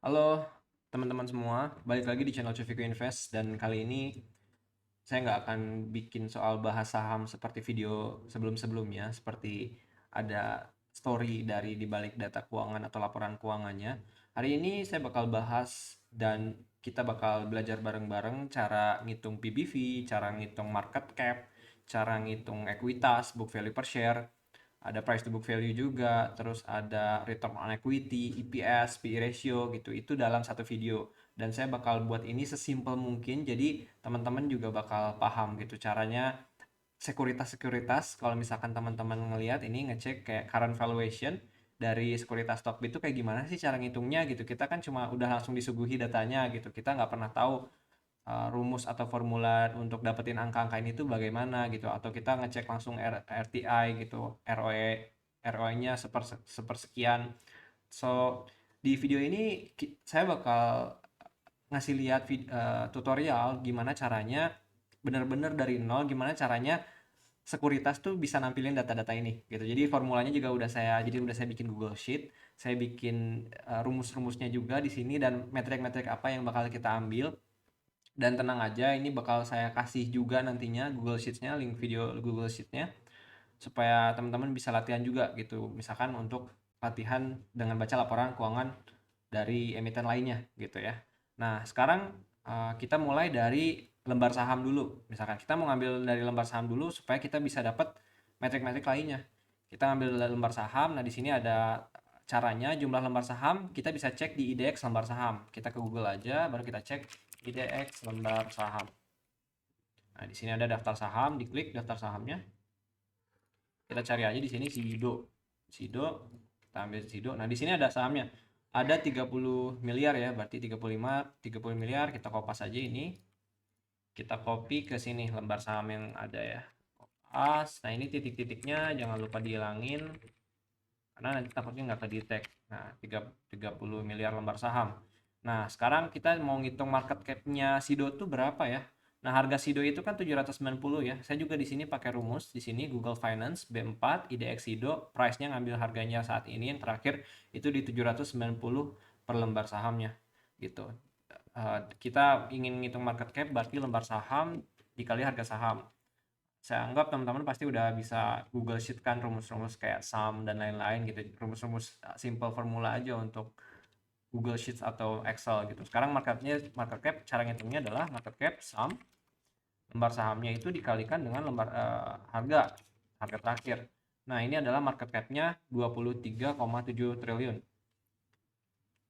Halo teman-teman semua, balik lagi di channel Coviko Invest dan kali ini saya nggak akan bikin soal bahas saham seperti video sebelum-sebelumnya, seperti ada story dari dibalik data keuangan atau laporan keuangannya. Hari ini saya bakal bahas dan kita bakal belajar bareng-bareng cara ngitung PBV, cara ngitung market cap, cara ngitung ekuitas, book value per share, ada price to book value juga, terus ada return on equity, EPS, PE ratio gitu. Itu dalam satu video. Dan saya bakal buat ini sesimpel mungkin, jadi teman-teman juga bakal paham gitu caranya sekuritas-sekuritas. Kalau misalkan teman-teman ngelihat ini ngecek kayak current valuation dari sekuritas Stockbit itu kayak gimana sih cara ngitungnya gitu. Kita kan cuma udah langsung disuguhi datanya gitu. Kita nggak pernah tahu rumus atau formula untuk dapetin angka-angka ini tuh bagaimana gitu, atau kita ngecek langsung RTI gitu, ROE-nya sepersekian. So di video ini saya bakal ngasih lihat tutorial gimana caranya bener-bener dari nol, gimana caranya sekuritas tuh bisa nampilin data-data ini gitu. Jadi formulanya juga udah saya bikin Google Sheet, saya bikin rumus-rumusnya juga di sini dan metrik-metrik apa yang bakal kita ambil. Dan tenang aja, ini bakal saya kasih juga nantinya Google Sheets-nya, link video Google Sheet-nya, supaya teman-teman bisa latihan juga gitu. Misalkan untuk latihan dengan baca laporan keuangan dari emiten lainnya gitu ya. Nah, sekarang kita mulai dari lembar saham dulu. Misalkan kita mau ngambil dari lembar saham dulu supaya kita bisa dapat metrik-metrik lainnya. Kita ngambil lembar saham, nah di sini ada caranya jumlah lembar saham, kita bisa cek di IDX lembar saham. Kita ke Google aja, baru kita cek IDX lembar saham. Nah, di sini ada daftar saham, diklik daftar sahamnya. Kita cari aja di sini Sido. Sido, kita ambil Sido. Nah, di sini ada sahamnya. Ada 30 miliar ya, berarti 30 miliar, kita kopas aja ini. Kita copy ke sini lembar saham yang ada ya. Kopas. Nah, ini titik-titiknya jangan lupa dihilangin karena nanti takutnya nggak kedetek. Nah, 30 miliar lembar saham. Nah, sekarang kita mau ngitung market cap-nya Sido tuh berapa ya? Nah, harga Sido itu kan 790 ya. Saya juga di sini pakai rumus di sini Google Finance B4 IDX Sido, price-nya ngambil harganya saat ini yang terakhir itu di 790 per lembar sahamnya gitu. Kita ingin ngitung market cap berarti lembar saham dikali harga saham. Saya anggap teman-teman pasti udah bisa Google Sheet kan rumus-rumus kayak sum dan lain-lain gitu. Rumus-rumus simple formula aja untuk Google Sheets atau Excel gitu. Sekarang market cap cara ngitungnya adalah market cap sum lembar sahamnya itu dikalikan dengan harga terakhir. Nah, ini adalah market cap-nya 23,7 triliun.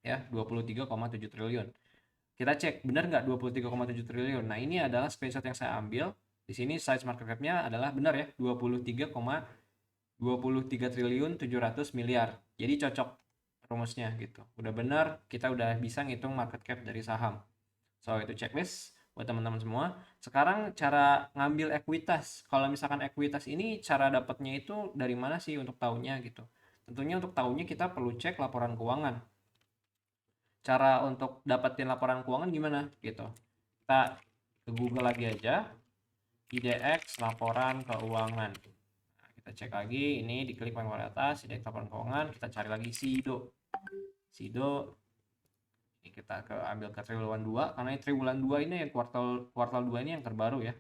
Ya, 23,7 triliun. Kita cek benar nggak 23,7 triliun. Nah, ini adalah screenshot yang saya ambil. Di sini size market cap-nya adalah benar ya, 23 triliun 700 miliar. Jadi cocok rumusnya gitu. Udah benar, kita udah bisa ngitung market cap dari saham. So, itu checklist buat teman-teman semua. Sekarang cara ngambil ekuitas. Kalau misalkan ekuitas ini cara dapatnya itu dari mana sih untuk tahunya gitu. Tentunya untuk tahunya kita perlu cek laporan keuangan. Cara untuk dapetin laporan keuangan gimana gitu. Kita ke Google lagi aja, IDX laporan keuangan. Nah, kita cek lagi, ini diklik paling atas, IDX laporan keuangan, kita cari lagi Sido. Sido, ini kita ambil ke triwulan 2 karena triwulan 2 ini yang kuartal kuartal 2 ini yang terbaru ya.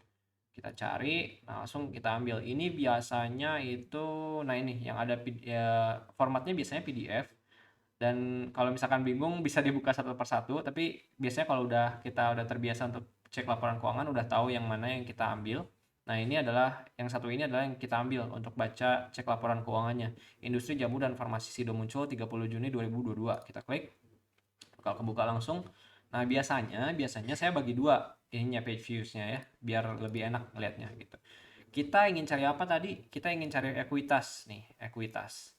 Kita cari, nah langsung kita ambil. Ini biasanya itu, nah ini yang ada ya, formatnya biasanya PDF. Dan kalau misalkan bingung bisa dibuka satu persatu, tapi biasanya kalau kita udah terbiasa untuk cek laporan keuangan, udah tahu yang mana yang kita ambil. Nah, ini adalah yang satu ini adalah yang kita ambil untuk baca cek laporan keuangannya. Industri Jamu dan Farmasi Sido muncul 30 Juni 2022. Kita klik, bakal kebuka langsung. Nah, biasanya saya bagi dua ininya page views-nya ya, biar lebih enak ngelihatnya gitu. Kita ingin cari apa tadi? Kita ingin cari ekuitas nih, ekuitas.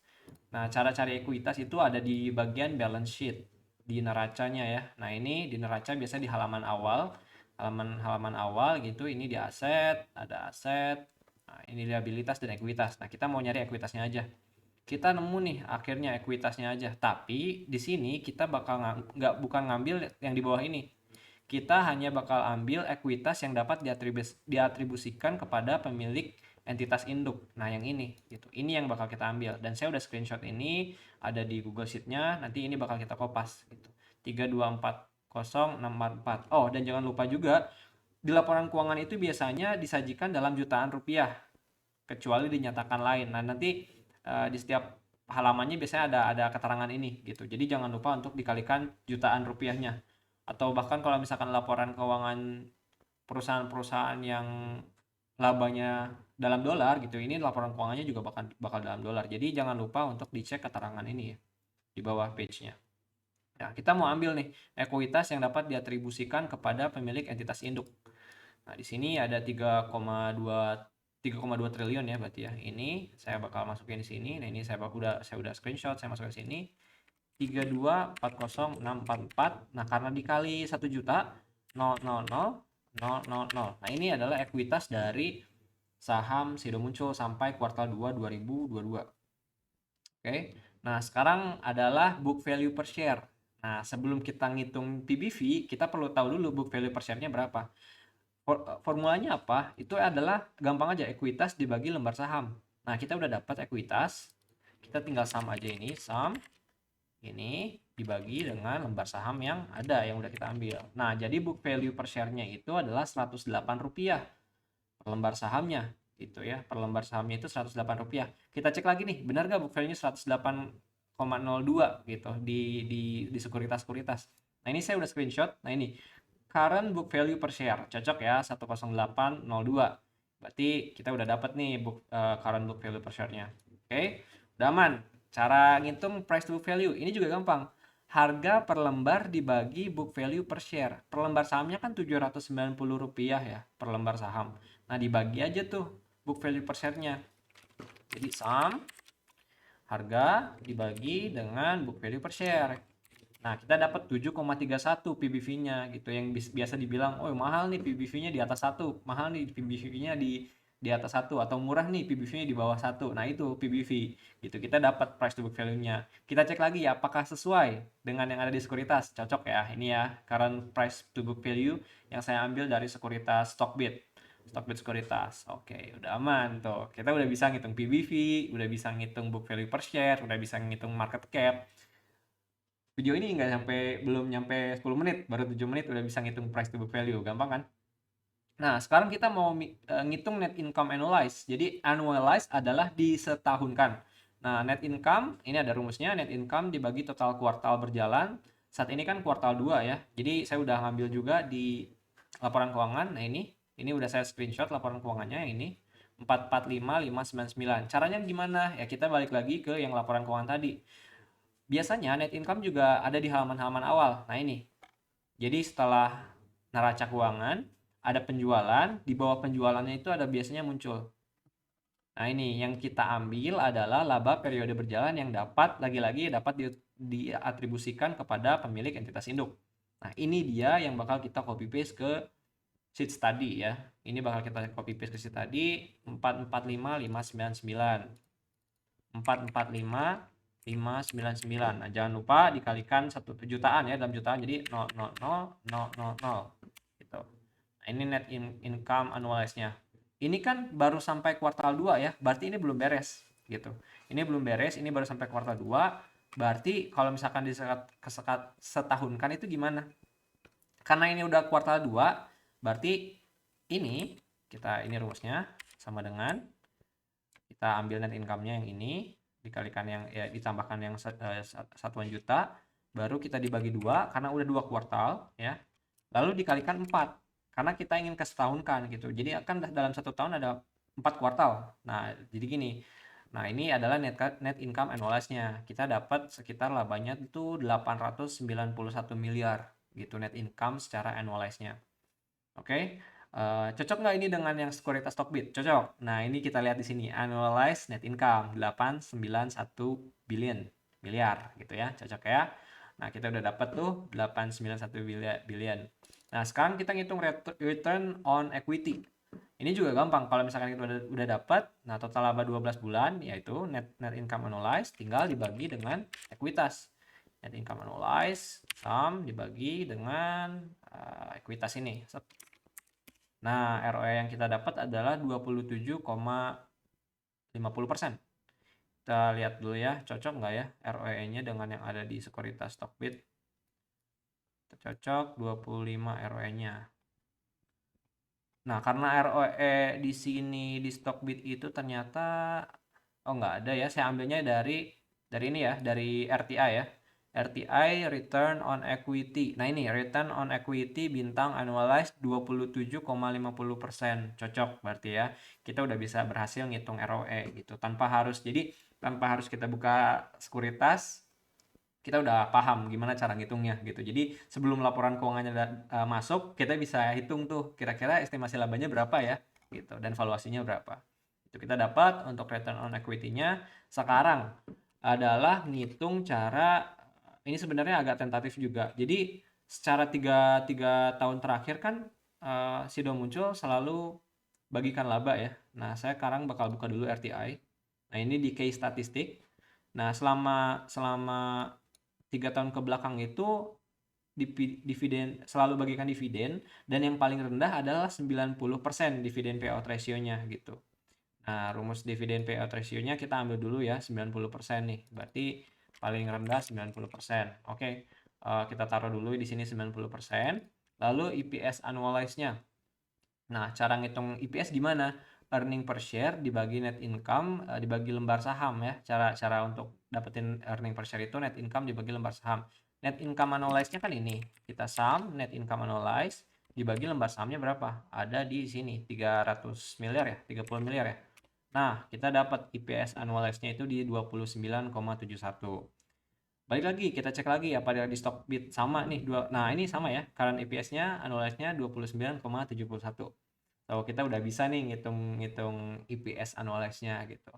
Nah, cara cari ekuitas itu ada di bagian balance sheet di neracanya ya. Nah, ini di neraca biasanya di halaman awal, halaman awal gitu. Ini di aset, ada aset. Nah, ini liabilitas dan ekuitas. Nah, kita mau nyari ekuitasnya aja. Kita nemu nih akhirnya ekuitasnya aja. Tapi di sini kita bakal bukan ngambil yang di bawah ini. Kita hanya bakal ambil ekuitas yang dapat diatribusikan kepada pemilik entitas induk. Nah, yang ini gitu. Ini yang bakal kita ambil dan saya udah screenshot ini ada di Google Sheet-nya. Nanti ini bakal kita kopas gitu. 3240644. Oh, dan jangan lupa juga di laporan keuangan itu biasanya disajikan dalam jutaan rupiah, kecuali dinyatakan lain. Nah, nanti di setiap halamannya biasanya ada keterangan ini gitu. Jadi jangan lupa untuk dikalikan jutaan rupiahnya. Atau bahkan kalau misalkan laporan keuangan perusahaan-perusahaan yang labanya dalam dolar gitu, ini laporan keuangannya juga bakal dalam dolar. Jadi jangan lupa untuk dicek keterangan ini ya di bawah page-nya. Nah, kita mau ambil nih ekuitas yang dapat diatribusikan kepada pemilik entitas induk. Nah, di sini ada 3,2 triliun ya berarti ya. Ini saya bakal masukin di sini. Nah, ini saya udah screenshot, saya masukin di sini. 3240644. Nah, karena dikali 1 juta 000,000. Nah, ini adalah ekuitas dari saham Sido Muncul sampai kuartal 2 2022. Oke. Nah, sekarang adalah book value per share. Nah, sebelum kita ngitung PBV, kita perlu tahu dulu book value per share-nya berapa. Formulanya apa? Itu adalah gampang aja, ekuitas dibagi lembar saham. Nah, kita udah dapat ekuitas. Kita tinggal sum aja ini, sum ini dibagi dengan lembar saham yang ada yang udah kita ambil. Nah, jadi book value per share-nya itu adalah Rp108 per lembar sahamnya gitu ya. Per lembar sahamnya itu Rp108. Kita cek lagi nih, benar gak book value-nya 108,02 gitu di sekuritas-sekuritas. Nah, ini saya udah screenshot. Nah, ini current book value per share cocok ya 108,02. Berarti kita udah dapat nih current book value per share-nya. Oke, udah aman. Cara ngitung price to book value ini juga gampang. Harga per lembar dibagi book value per share. Per lembar sahamnya kan Rp790 ya per lembar saham. Nah, dibagi aja tuh book value per share-nya. Jadi sum harga dibagi dengan book value per share. Nah, kita dapat 7,31 PBV-nya gitu, yang biasa dibilang, oh mahal nih PBV-nya di atas 1, mahal nih PBV-nya di atas 1, atau murah nih PBV-nya di bawah 1. Nah, itu PBV gitu. Kita dapat price to book value-nya. Kita cek lagi ya apakah sesuai dengan yang ada di sekuritas. Cocok ya. Ini ya current price to book value yang saya ambil dari sekuritas Stockbit. Stockbit sekuritas. Oke, udah aman tuh. Kita udah bisa ngitung PBV, udah bisa ngitung book value per share, udah bisa ngitung market cap. Video ini belum nyampe 10 menit, baru 7 menit udah bisa ngitung price to book value, gampang kan? Nah, sekarang kita mau ngitung net income annualized. Jadi annualized adalah disetahunkan. Nah, net income ini ada rumusnya, net income dibagi total kuartal berjalan. Saat ini kan kuartal 2 ya. Jadi saya udah ngambil juga di laporan keuangan. Nah, ini udah saya screenshot laporan keuangannya yang ini. 445,599. Caranya gimana? Ya kita balik lagi ke yang laporan keuangan tadi. Biasanya net income juga ada di halaman-halaman awal. Nah, ini. Jadi setelah neraca keuangan, ada penjualan, di bawah penjualannya itu ada biasanya muncul. Nah, ini yang kita ambil adalah laba periode berjalan yang lagi-lagi dapat diatribusikan kepada pemilik entitas induk. Nah, ini dia yang bakal kita copy paste ke sheet study ya. Ini bakal kita copy paste ke sheet study 445,599. 445,599. Nah, jangan lupa dikalikan 1 jutaan ya, dalam jutaan, jadi 0,000,000 gitu. Nah, ini net income annualized-nya. Ini kan baru sampai kuartal 2 ya, berarti ini belum beres gitu. Ini belum beres, ini baru sampai kuartal 2. Berarti kalau misalkan setahunkan itu gimana? Karena ini udah kuartal 2, berarti ini rumusnya sama dengan kita ambil net income-nya yang ini dikalikan yang ya ditambahkan yang satuan juta, baru kita dibagi 2 karena udah 2 kuartal ya. Lalu dikalikan 4 karena kita ingin kesetahunkan gitu. Jadi akan dalam 1 tahun ada 4 kuartal. Nah, jadi gini. Nah, ini adalah net income annualized-nya. Kita dapat sekitar labanya itu 891 miliar gitu net income secara annualized-nya. Oke. Cocok nggak ini dengan yang sekuritas Stockbit? Cocok. Nah, ini kita lihat di sini annualized net income 891 miliar gitu ya. Cocok ya. Nah, kita udah dapat tuh 891 billion. Nah, sekarang kita ngitung return on equity. Ini juga gampang. Kalau misalkan kita udah dapat, nah total laba 12 bulan yaitu net income annualized tinggal dibagi dengan ekuitas. Net income annualized sum dibagi dengan ekuitas ini. Nah, ROE yang kita dapat adalah 27,50%. Kita lihat dulu ya, cocok nggak ya ROE-nya dengan yang ada di sekuritas Stockbit. Kita cocok 25 ROE-nya. Nah, karena ROE di sini di Stockbit itu ternyata nggak ada ya. Saya ambilnya dari ini ya, dari RTI ya. RTI return on equity. Nah, ini return on equity bintang annualized 27,50%. Cocok berarti ya. Kita udah bisa berhasil ngitung ROE gitu tanpa harus kita buka sekuritas, kita udah paham gimana cara ngitungnya gitu. Jadi sebelum laporan keuangannya masuk, kita bisa hitung tuh kira-kira estimasi labanya berapa ya gitu dan valuasinya berapa. Itu kita dapat untuk return on equity-nya. Sekarang adalah ngitung cara, ini sebenarnya agak tentatif juga. Jadi secara tiga tahun terakhir kan Sido Muncul selalu bagikan laba ya. Nah, saya sekarang bakal buka dulu RTI. Nah, ini di case statistik. Nah, selama 3 tahun ke belakang itu dividen selalu bagikan dividen, dan yang paling rendah adalah 90% dividen payout ratio-nya gitu. Nah, rumus dividen payout ratio-nya kita ambil dulu ya, 90% nih. Berarti paling rendah 90%. Oke, kita taruh dulu di sini 90%. Lalu EPS annualized-nya. Nah, cara ngitung EPS gimana? Earning per share dibagi net income dibagi lembar saham ya. Cara untuk dapetin earning per share itu net income dibagi lembar saham. Net income annualized-nya kan ini. Kita sum net income annualized dibagi lembar sahamnya berapa? Ada di sini 300 miliar ya, 30 miliar ya. Nah, kita dapat EPS annualized-nya itu di 29,71. Balik lagi, kita cek lagi apa di Stockbit sama nih nah ini sama ya, current EPS-nya annualized-nya 29,71. So kita udah bisa nih ngitung EPS annualized-nya gitu.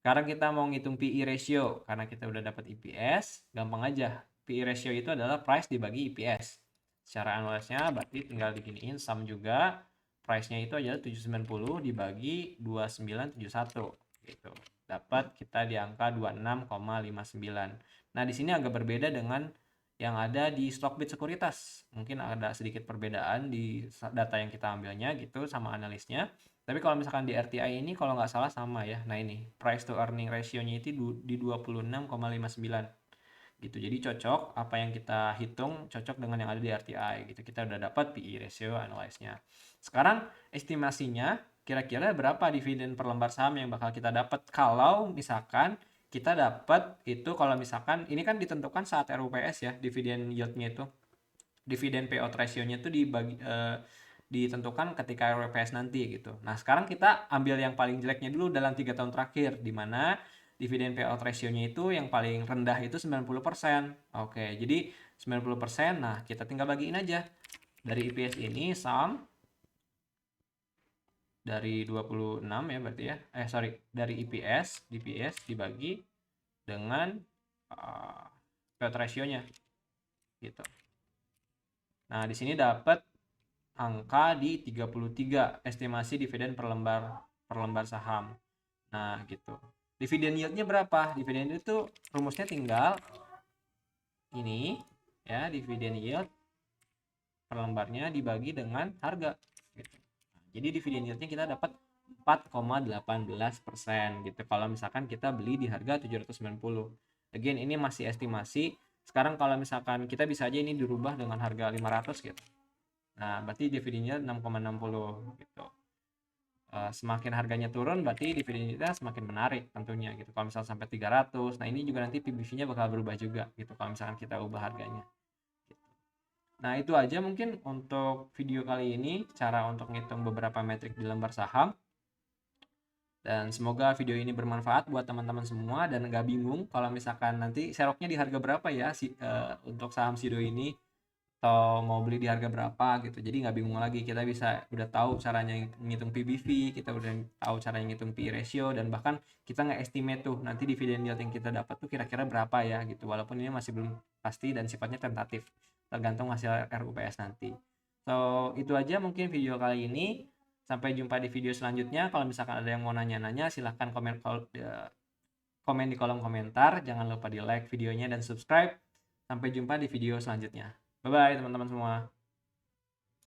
Sekarang kita mau ngitung PE ratio, karena kita udah dapat EPS, gampang aja. PE ratio itu adalah price dibagi EPS. Secara annualized-nya berarti tinggal diginiin sum juga. Price-nya itu adalah 790 dibagi 2971 gitu. Dapat kita di angka 26,59. Nah, di sini agak berbeda dengan yang ada di Stockbit Sekuritas. Mungkin ada sedikit perbedaan di data yang kita ambilnya gitu sama analisnya. Tapi kalau misalkan di RTI ini kalau nggak salah sama ya. Nah, ini price to earning ratio-nya itu di 26,59 gitu. Jadi cocok apa yang kita hitung cocok dengan yang ada di RTI gitu. Kita udah dapat PE ratio analyze-nya. Sekarang estimasinya kira-kira berapa dividen per lembar saham yang bakal kita dapat kalau misalkan kita dapat itu, kalau misalkan ini kan ditentukan saat RUPS ya, dividen yield-nya itu. Dividen payout ratio-nya itu ditentukan ketika RUPS nanti gitu. Nah, sekarang kita ambil yang paling jeleknya dulu dalam 3 tahun terakhir, di mana dividen payout ratio-nya itu yang paling rendah itu 90%. Oke, jadi 90%, nah kita tinggal bagiin aja. Dari EPS ini sum dari 26 ya berarti ya. Dari DPS dibagi dengan payout ratio-nya gitu. Nah, di sini dapat angka di 33 estimasi dividen per lembar saham. Nah, gitu. Dividen yield-nya berapa? Dividen yield itu rumusnya tinggal ini ya, dividen yield per lembarnya dibagi dengan harga gitu. Nah, jadi dividen yield-nya kita dapat 4,18% gitu kalau misalkan kita beli di harga 790. Again, ini masih estimasi. Sekarang kalau misalkan kita bisa aja ini dirubah dengan harga 500 gitu. Nah, berarti dividennya 6,60 gitu. Semakin harganya turun berarti dividen kita semakin menarik tentunya gitu. Kalau misalnya sampai 300, nah ini juga nanti PBV-nya bakal berubah juga gitu kalau misalkan kita ubah harganya. Gitu. Nah, itu aja mungkin untuk video kali ini, cara untuk ngitung beberapa metrik di lembar saham. Dan semoga video ini bermanfaat buat teman-teman semua dan nggak bingung kalau misalkan nanti seroknya di harga berapa ya untuk saham Sido ini, atau mau beli di harga berapa gitu. Jadi nggak bingung lagi, kita bisa udah tahu caranya ngitung PBV, kita udah tahu caranya ngitung PE ratio, dan bahkan kita nggak estimate tuh nanti dividen yield yang kita dapat tuh kira-kira berapa ya gitu. Walaupun ini masih belum pasti dan sifatnya tentatif, tergantung hasil RUPS nanti. So, itu aja mungkin video kali ini. Sampai jumpa di video selanjutnya. Kalau misalkan ada yang mau nanya-nanya, silahkan komen di kolom komentar. Jangan lupa di like videonya dan subscribe. Sampai jumpa di video selanjutnya. Bye-bye teman-teman semua.